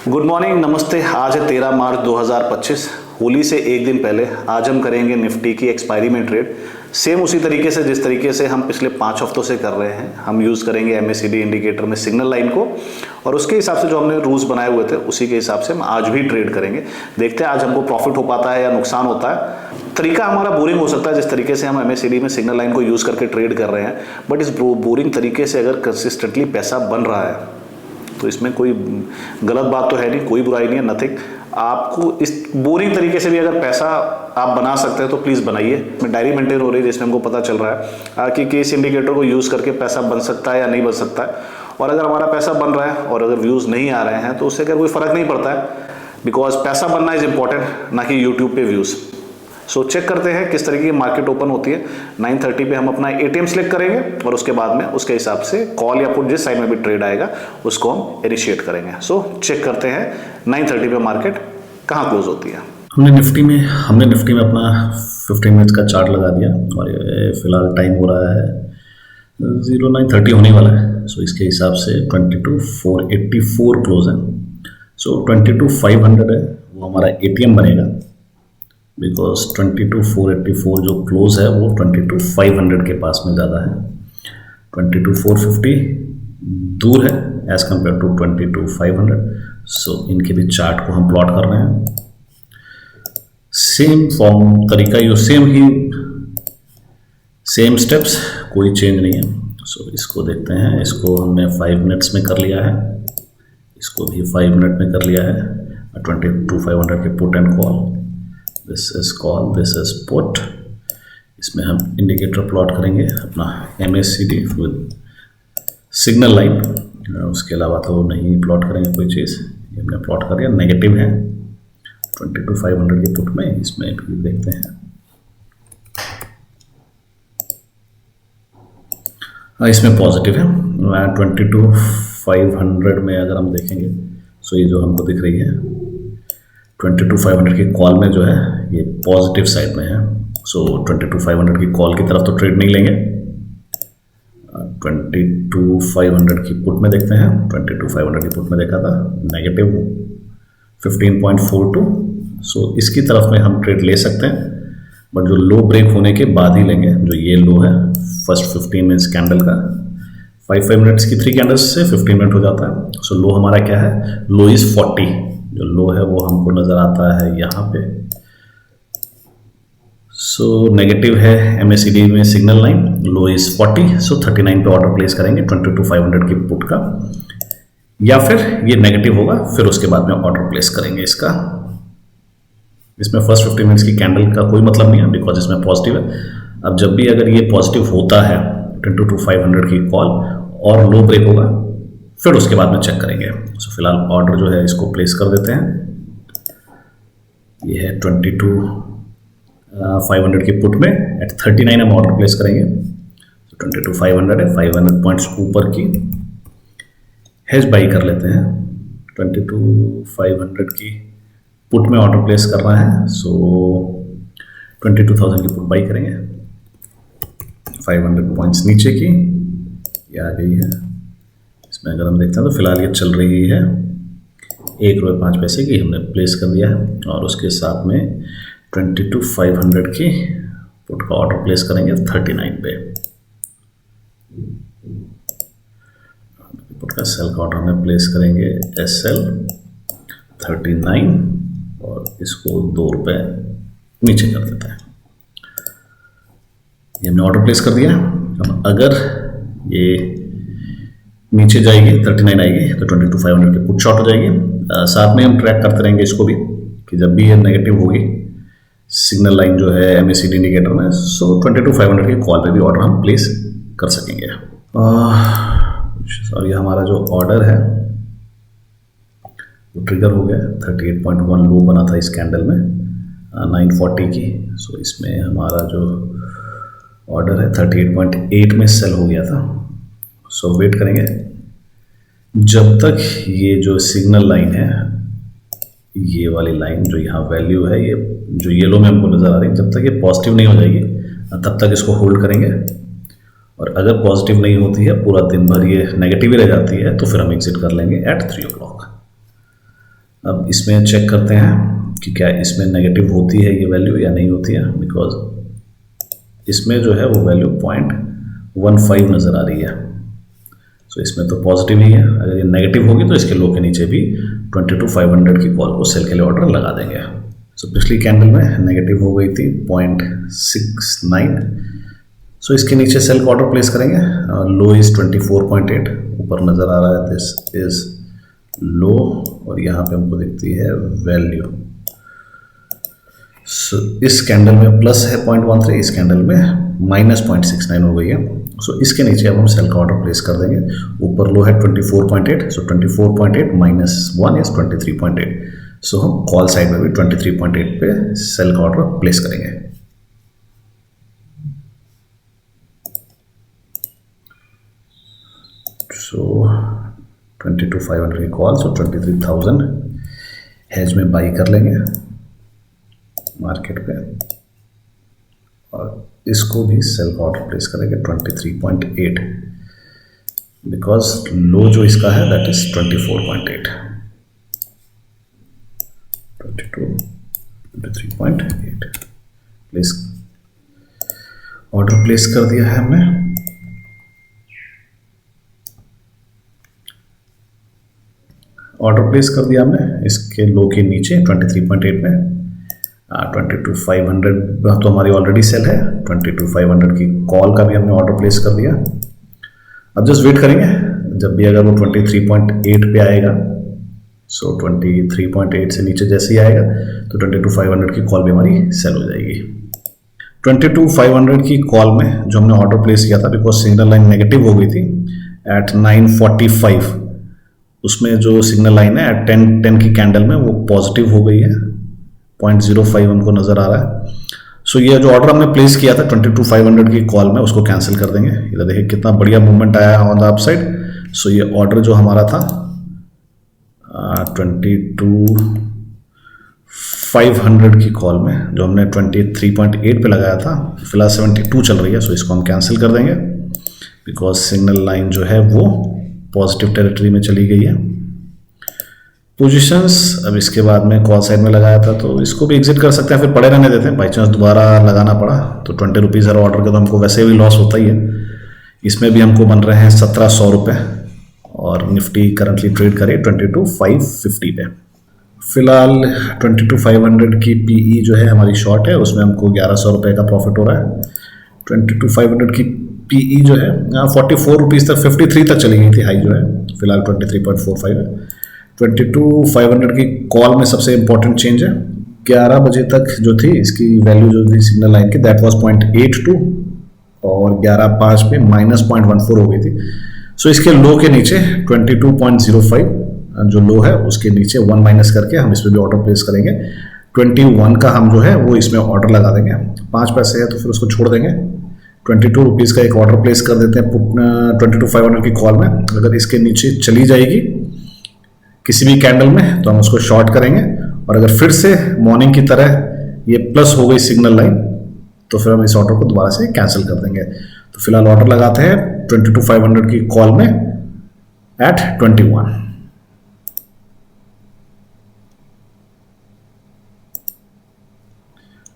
Good morning, नमस्ते। आज है 13 मार्च 2025। होली से एक दिन पहले आज हम करेंगे निफ्टी की एक्सपायरी में ट्रेड। सेम उसी तरीके से जिस तरीके से हम पिछले 5 हफ्तों से कर रहे हैं। हम यूज़ करेंगे एमएसीडी इंडिकेटर में सिग्नल लाइन को, और उसके हिसाब से जो हमने रूल्स बनाए हुए थे उसी के हिसाब से हम आज भी ट्रेड करेंगे। देखते हैं आज हमको प्रॉफिट हो पाता है या नुकसान होता है। तरीका हमारा बोरिंग हो सकता है जिस तरीके से हम एमएसीडी में सिग्नल लाइन को यूज़ करके ट्रेड कर रहे हैं, बट इस बोरिंग तरीके से अगर कंसिस्टेंटली पैसा बन रहा है तो इसमें कोई गलत बात तो है नहीं, कोई बुराई नहीं है, नथिंग। आपको इस बोरिंग तरीके से भी अगर पैसा आप बना सकते हैं तो प्लीज़ बनाइए। मैं डायरी मेंटेन हो रही है जिसमें हमको पता चल रहा है कि किस इंडिकेटर को यूज़ करके पैसा बन सकता है या नहीं बन सकता है। और अगर हमारा पैसा बन रहा है और अगर व्यूज़ नहीं आ रहे हैं तो उससे अगर कोई फ़र्क नहीं पड़ता है, बिकॉज पैसा बनना इज़ इम्पॉर्टेंट, ना कि यूट्यूब पे व्यूज़। सो चेक करते हैं किस तरीके की मार्केट ओपन होती है। 9:30 पे हम अपना एटीएम सेलेक्ट करेंगे और उसके बाद में उसके हिसाब से कॉल या पुट जिस साइड में भी ट्रेड आएगा उसको हम इनिशिएट करेंगे। सो चेक करते हैं 9:30 पे मार्केट कहाँ क्लोज होती है। हमने निफ्टी में अपना 15 मिनट्स का चार्ट लगा दिया और ये फिलहाल टाइम हो रहा है 09:30 होने वाला है। सो इसके हिसाब से 22,484 क्लोज है। सो 22,500 है वो हमारा एटीएम बनेगा, बिकॉज 22,484 जो क्लोज है वो 22,500 के पास में ज़्यादा है। 22,450 दूर है एज़ कम्पेयर टू 22,500। सो इनके भी चार्ट को हम प्लॉट कर रहे हैं। सेम फॉर्म तरीका यो सेम स्टेप्स, कोई चेंज नहीं है। सो इसको देखते हैं। इसको हमने 5 मिनट्स में कर लिया है, इसको भी 5 मिनट में कर लिया है। 22,500 के put and call, this is call, this is put. इसमें हम इंडिकेटर प्लॉट करेंगे अपना एमएसीडी विद सिग्नल लाइन। उसके अलावा तो नहीं प्लॉट करेंगे कोई चीज़। ये हमने प्लॉट कर दिया, नेगेटिव है 22,500 के पुट में। इसमें भी देखते हैं, इसमें पॉजिटिव है 22,500 में। अगर हम देखेंगे सो ये जो हमको दिख रही है 22,500 की कॉल में जो है ये पॉजिटिव साइड में है। सो 22,500 की कॉल की तरफ तो ट्रेड नहीं लेंगे। 22,500 की पुट में देखते हैं। 22,500 की पुट में देखा था नेगेटिव 15.42। सो इसकी तरफ में हम ट्रेड ले सकते हैं, बट जो लो ब्रेक होने के बाद ही लेंगे। जो ये लो है फर्स्ट 15 मिनट्स कैंडल का, 5 मिनट्स की 3 कैंडल्स से 15 मिनट हो जाता है। सो लो हमारा क्या है, लो इज़ 40। जो लो है वो हमको नज़र आता है यहाँ पे। सो नेगेटिव है एमएसीडी में सिग्नल लाइन, लो इज़ 40। सो 39 पे ऑर्डर प्लेस करेंगे 22,500 की पुट का, या फिर ये नेगेटिव होगा फिर उसके बाद में ऑर्डर प्लेस करेंगे इसका। इसमें फर्स्ट 15 मिनट्स की कैंडल का कोई मतलब नहीं है, बिकॉज इसमें पॉजिटिव है। अब जब भी अगर ये पॉजिटिव होता है 22,500 की कॉल और लो ब्रेक होगा फिर उसके बाद में चेक करेंगे। सो फिलहाल ऑर्डर जो है इसको प्लेस कर देते हैं। ये है 22,500 की पुट में एट 39 हम ऑर्डर प्लेस करेंगे। तो 22,500 है, 500 पॉइंट्स ऊपर की हेज बाई कर लेते हैं। 22,500 की पुट में ऑर्डर प्लेस कर रहा है। सो 22,000 की पुट बाई करेंगे। 500 पॉइंट्स नीचे की ये आ गई है। इसमें अगर हम देखते हैं तो फिलहाल ये चल रही है 1.05 की हमने प्लेस कर दिया है, और उसके साथ में 22,500 की पुट का ऑर्डर प्लेस करेंगे 39 पे। पुट का सेल का ऑर्डर हमें प्लेस करेंगे SL 39 और इसको 2 रुपये नीचे कर देते हैं। ये हमने ऑर्डर प्लेस कर दिया। अब अगर ये नीचे जाएगी 39 आएगी तो 22,500 की पुट शॉर्ट हो जाएगी। साथ में हम ट्रैक करते रहेंगे इसको भी कि जब भी ये नेगेटिव होगी सिग्नल लाइन जो है एमएसीडी इंडिकेटर में, सो 22,500 की कॉल पे भी ऑर्डर हम प्लेस कर सकेंगे। और ये हमारा जो ऑर्डर है वो ट्रिगर हो गया। 38.1 लो बना था इस कैंडल में 940 की। सो इसमें हमारा जो ऑर्डर है 38.8 में सेल हो गया था। सो वेट करेंगे जब तक ये जो सिग्नल लाइन है, ये वाली लाइन जो यहाँ वैल्यू है, ये जो येलो में हमको नज़र आ रही है, जब तक ये पॉजिटिव नहीं हो जाएगी तब तक इसको होल्ड करेंगे। और अगर पॉजिटिव नहीं होती है, पूरा दिन भर ये नेगेटिव ही रह जाती है, तो फिर हम एग्जिट कर लेंगे एट 3 o'clock। अब इसमें चेक करते हैं कि क्या इसमें नेगेटिव होती है ये वैल्यू या नहीं होती है, बिकॉज इसमें जो है वो वैल्यू 0.15 नज़र आ रही है। सो इसमें तो पॉजिटिव ही है। अगर ये नेगेटिव होगी तो इसके लो के नीचे भी 22,500 की कॉल को सेल के लिए ऑर्डर लगा देंगे। सो पिछली कैंडल में नेगेटिव हो गई थी 0.69। सो इसके नीचे सेल का ऑर्डर प्लेस करेंगे। लो इज़ 24.8 ऊपर नज़र आ रहा है, दिस इज़ लो, और यहाँ पे हमको दिखती है वैल्यू। सो इस कैंडल में प्लस है 0.13, इस कैंडल में माइनस 0.69 हो गई है। सो इसके नीचे अब हम सेल का ऑर्डर प्लेस कर देंगे। ऊपर लो है 24.8, सो 24.8 माइनस 1 इज 23.8। सो हम कॉल साइड में भी 23.8 पे सेल का ऑर्डर प्लेस करेंगे। सो 22,500 की कॉल, सो 23,000 हेज में बाई कर लेंगे मार्केट पे, और इसको भी सेल का ऑर्डर प्लेस करेंगे 23.8, बिकॉज लो जो इसका है that is 24.8। 23.8 place, order place कर दिया है हमने। ऑर्डर प्लेस कर दिया हमने इसके लो के नीचे 23.8 में। 22,500 तो हमारी ऑलरेडी सेल है। 22,500 की कॉल का भी हमने ऑर्डर प्लेस कर दिया। अब जस्ट वेट करेंगे, जब भी अगर वो 23.8 पे आएगा, सो 23.8 से नीचे जैसे ही आएगा तो 22,500 की कॉल भी हमारी सेल हो जाएगी। 22,500 की कॉल में जो हमने ऑर्डर प्लेस किया था, बिकॉज सिग्नल लाइन नेगेटिव हो गई थी एट 9:45, उसमें जो सिग्नल लाइन है एट 10 की कैंडल में वो पॉजिटिव हो गई है, 0.05 हमको नज़र आ रहा है। सो ये जो ऑर्डर हमने प्लेस किया था 22,500 की कॉल में, उसको कैंसिल कर देंगे। इधर देखिए कितना बढ़िया मूवमेंट आया है ऑन द अपसाइड। सो ये ऑर्डर जो हमारा था 22,500 की कॉल में, जो हमने 23.8 पे लगाया था, फिलहाल 72 चल रही है। सो इसको हम कैंसिल कर देंगे, बिकॉज सिग्नल लाइन जो है वो पॉजिटिव टेरिटरी में चली गई है। पोजीशंस अब इसके बाद में कॉल साइड में लगाया था, तो इसको भी एग्जिट कर सकते हैं, फिर पड़े रहने देते हैं। बाई चांस दोबारा लगाना पड़ा तो 20 रुपीज़ हर ऑर्डर का तो हमको वैसे भी लॉस होता ही है। इसमें भी हमको बन रहे हैं 1,700 रुपये, और निफ्टी करंटली ट्रेड करे 22,550 पे। फिलहाल 22,500 की पीई जो है हमारी शॉर्ट है, उसमें हमको 1,100 रुपये का प्रॉफिट हो रहा है। 22,500 की पीई जो है 44 रुपीज़ तक, 53 तक चली गई थी हाई जो है, फिलहाल 23.45 है। 22,500 की कॉल में सबसे इंपॉर्टेंट चेंज है 11 बजे तक जो थी इसकी वैल्यू जो थी सिग्नल लाइन की, दैट वाज 0.82, और 11:05 पे माइनस 0.14 हो गई थी। सो इसके लो के नीचे 22.05 जो लो है उसके नीचे 1 माइनस करके हम इस पर भी ऑर्डर प्लेस करेंगे। 21 का हम जो है वो इसमें ऑर्डर लगा देंगे। 5 पैसे है तो फिर उसको छोड़ देंगे। 22 रुपीज़ का एक ऑर्डर प्लेस कर देते हैं 22,500 की कॉल में। अगर इसके नीचे चली जाएगी किसी भी कैंडल में तो हम उसको शॉर्ट करेंगे, और अगर फिर से मॉर्निंग की तरह ये प्लस हो गई सिग्नल लाइन तो फिर हम इस ऑर्डर को दोबारा से कैंसिल कर देंगे। तो फिलहाल ऑर्डर लगाते हैं 22,500 की कॉल में एट 21।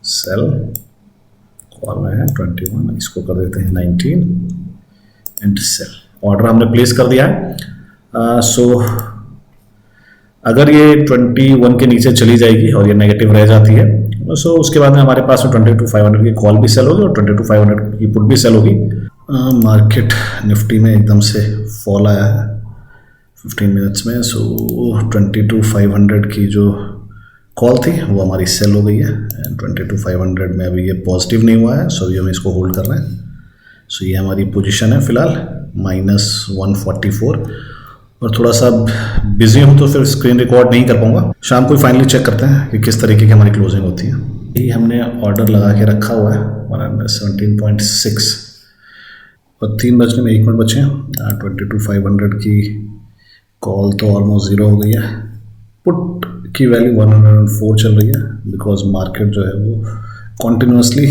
सेल कॉल में है 21, इसको कर देते हैं 19 एंड सेल। ऑर्डर हमने प्लेस कर दिया है। सो अगर ये 21 के नीचे चली जाएगी और ये नेगेटिव रह जाती है, सो उसके बाद में हमारे पास 22,500 की कॉल भी सेल होगी और 22,500 की पुट भी सेल होगी। मार्केट निफ्टी में एकदम से फॉल आया है 15 मिनट्स में। सो 22,500 की जो कॉल थी वो हमारी सेल हो गई है। 22,500 में अभी ये पॉजिटिव नहीं हुआ है, सो अभी हम इसको होल्ड कर रहे हैं। सो ये हमारी पोजीशन है फिलहाल -144, और थोड़ा सा बिजी हूँ तो फिर स्क्रीन रिकॉर्ड नहीं कर पाऊँगा। शाम को फाइनली चेक करते हैं कि किस तरीके की हमारी क्लोजिंग होती है। ये हमने ऑर्डर लगा के रखा हुआ है 117.6, और 3 बजने में 1 मिनट बचे हैं। 22,500 की कॉल तो ऑलमोस्ट ज़ीरो हो गई है। पुट की वैल्यू 104 चल रही है, बिकॉज मार्केट जो है वो कॉन्टिन्यूसली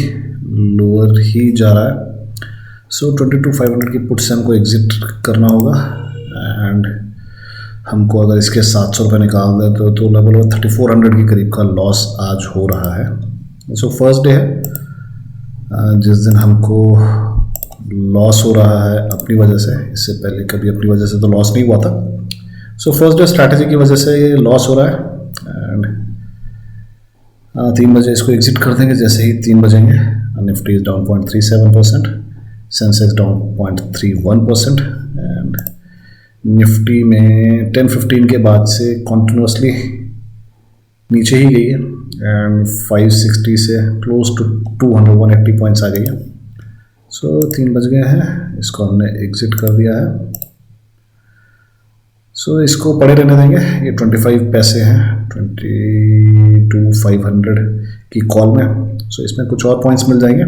लोअर ही जा रहा है। सो 22,500 की पुट से हमको एग्जिट करना होगा, एंड हमको अगर इसके 700 रुपये निकाल दें तो लगभग 3400 के करीब का लॉस आज हो रहा है। सो फर्स्ट डे है जिस दिन हमको लॉस हो रहा है अपनी वजह से। इससे पहले कभी अपनी वजह से तो लॉस नहीं हुआ था। सो फर्स्ट डे स्ट्रैटेजी की वजह से ये लॉस हो रहा है एंड 3 बजे इसको एग्जिट कर देंगे। जैसे ही 3 बजेंगे Nifty is down 0.37%, Sensex down 0.31% and Nifty में 10:15 के बाद से कॉन्टिन्यूसली नीचे ही गई है एंड 560 से क्लोज टू 180 पॉइंट्स आ गई है। सो 3 बज गए हैं, इसको हमने एग्जिट कर दिया है। सो इसको पड़े रहने देंगे। ये 25 पैसे हैं 22,500 की कॉल में। सो इसमें कुछ और पॉइंट्स मिल जाएंगे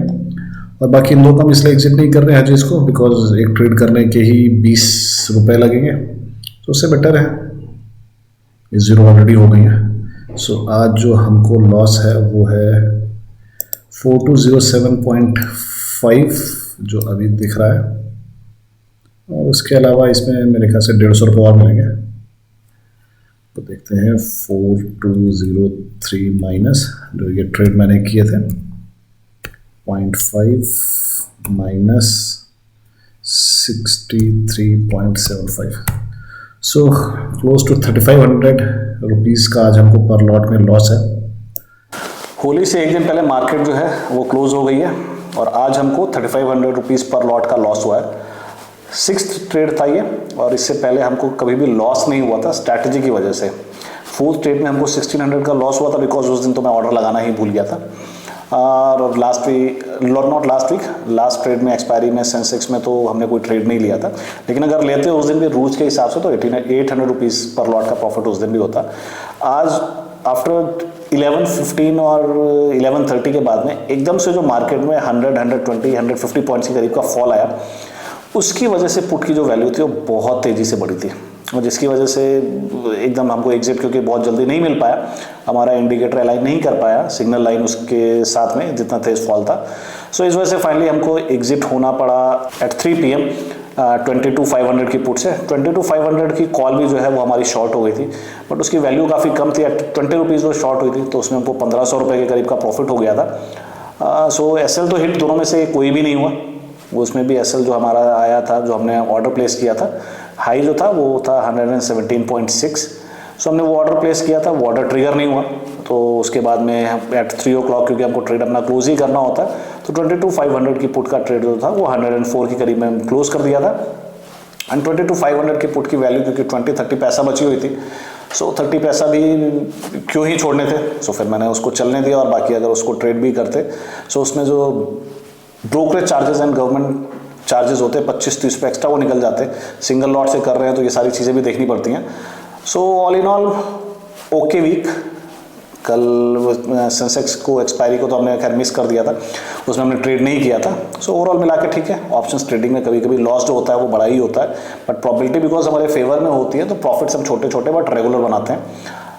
और बाकी इन दो का हम इसलिए एग्जिट नहीं कर रहे हैं जिसको, बिकॉज एक ट्रेड करने के ही 20 रुपये लगेंगे। तो उससे बेटर है ये 0 ऑलरेडी हो गई है। सो आज जो हमको लॉस है वो है 4207.5 जो अभी दिख रहा है, और उसके अलावा इसमें मेरे ख्याल से 150 रुपये और मिलेंगे। तो देखते हैं 4203 माइनस जो ये ट्रेड मैंने किए थे 0.5 माइनस 63.75। सो क्लोज टू 3500 रुपीज़ का आज हमको पर लॉट में लॉस है। होली से एक दिन पहले मार्केट जो है वो क्लोज हो गई है और आज हमको 3500 रुपीज़ पर लॉट का लॉस हुआ है। 6th ट्रेड था ये और इससे पहले हमको कभी भी लॉस नहीं हुआ था स्ट्रैटेजी की वजह से। 4th ट्रेड में हमको 1600 का लॉस हुआ था बिकॉज उस दिन तो मैं ऑर्डर लगाना ही भूल गया था। और लास्ट ट्रेड में एक्सपायरी में सेंसेक्स में तो हमने कोई ट्रेड नहीं लिया था, लेकिन अगर लेते उस दिन भी रूल्स के हिसाब से तो 800 रुपीज़ पर लॉट का प्रॉफिट उस दिन भी होता। आज आफ्टर 11:15 और 11:30 के बाद में एकदम से जो मार्केट में 100, 120, 150 पॉइंट्स के करीब का फॉल आया, उसकी वजह से पुट की जो वैल्यू थी वो बहुत तेज़ी से बढ़ी थी और जिसकी वजह से एकदम हमको एग्जिट क्योंकि बहुत जल्दी नहीं मिल पाया, हमारा इंडिकेटर अलाइन नहीं कर पाया सिग्नल लाइन उसके साथ में जितना तेज फॉल था। सो इस वजह से फाइनली हमको एग्जिट होना पड़ा एट 3 PM 22,500 की पुट से। 22,500 की कॉल भी जो है वो हमारी शॉर्ट हो गई थी, बट उसकी वैल्यू काफ़ी कम थी। एट 20 रुपीज़ वो शॉर्ट हुई थी तो उसमें हमको 1500 रुपये के करीब का प्रॉफिट हो गया था। सो एसएल तो हिट दोनों में से कोई भी नहीं हुआ। उसमें भी एसएल जो हमारा आया था, जो हमने ऑर्डर प्लेस किया था, हाई जो था वो था 117.6। सो हमने वो ऑर्डर प्लेस किया था, वो ऑर्डर ट्रिगर नहीं हुआ। तो उसके बाद में एट 3 o'clock क्योंकि हमको ट्रेड अपना क्लोज ही करना होता है, तो 22,500 की पुट का ट्रेड जो था वो 104 के करीब में क्लोज कर दिया था। एंड 22,500 की पुट की वैल्यू क्योंकि 20-30 पैसा बची हुई थी, सो 30 पैसा भी क्यों ही छोड़ने थे। सो फिर मैंने उसको चलने दिया और बाकी अगर उसको ट्रेड भी करते सो उसमें जो brokerage charges and government charges होते हैं 25-30 रुपये एक्स्ट्रा वो निकल जाते। सिंगल लॉट से कर रहे हैं तो ये सारी चीज़ें भी देखनी पड़ती हैं। So all in all okay week. कल सेंसेक्स को एक्सपायरी को तो हमने खैर मिस कर दिया था, उसमें हमने ट्रेड नहीं किया था। सो ओवरऑल मिला के ठीक है। ऑप्शंस ट्रेडिंग में कभी कभी लॉस जो होता है वो बड़ा ही होता है, बट प्रॉबिलिटी बिकॉज हमारे फेवर में होती है तो प्रॉफिट्स हम छोटे छोटे बट रेगुलर बनाते हैं।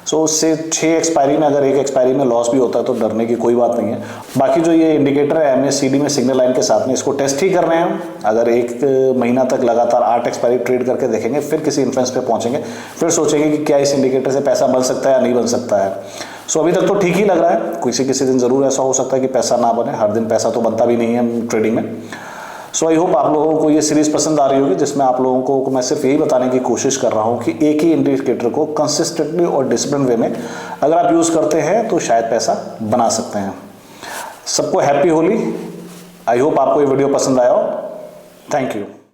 सो उससे 6 एक्सपायरी में अगर एक एक्सपायरी में लॉस भी होता है तो डरने की कोई बात नहीं है। बाकी जो ये इंडिकेटर है MACD में सिग्नल लाइन के साथ में, इसको टेस्ट ही कर रहे हैं। अगर 1 महीना तक लगातार 8 एक्सपायरी ट्रेड करके देखेंगे, फिर किसी इन्फ्लुएंस पे पहुंचेंगे, फिर सोचेंगे कि क्या इस इंडिकेटर से पैसा बन सकता है या नहीं बन सकता है। सो अभी तक तो ठीक ही लग रहा है। किसी दिन ज़रूर ऐसा हो सकता है कि पैसा ना बने, हर दिन पैसा तो बनता भी नहीं है ट्रेडिंग में। सो आई होप आप लोगों को ये सीरीज़ पसंद आ रही होगी, जिसमें आप लोगों को मैं सिर्फ यही बताने की कोशिश कर रहा हूँ कि एक ही इंडिकेटर को कंसिस्टेंटली और डिसिप्लिन वे में अगर आप यूज़ करते हैं तो शायद पैसा बना सकते हैं। सबको हैप्पी होली। आई होप आपको ये वीडियो पसंद आया हो। Thank you.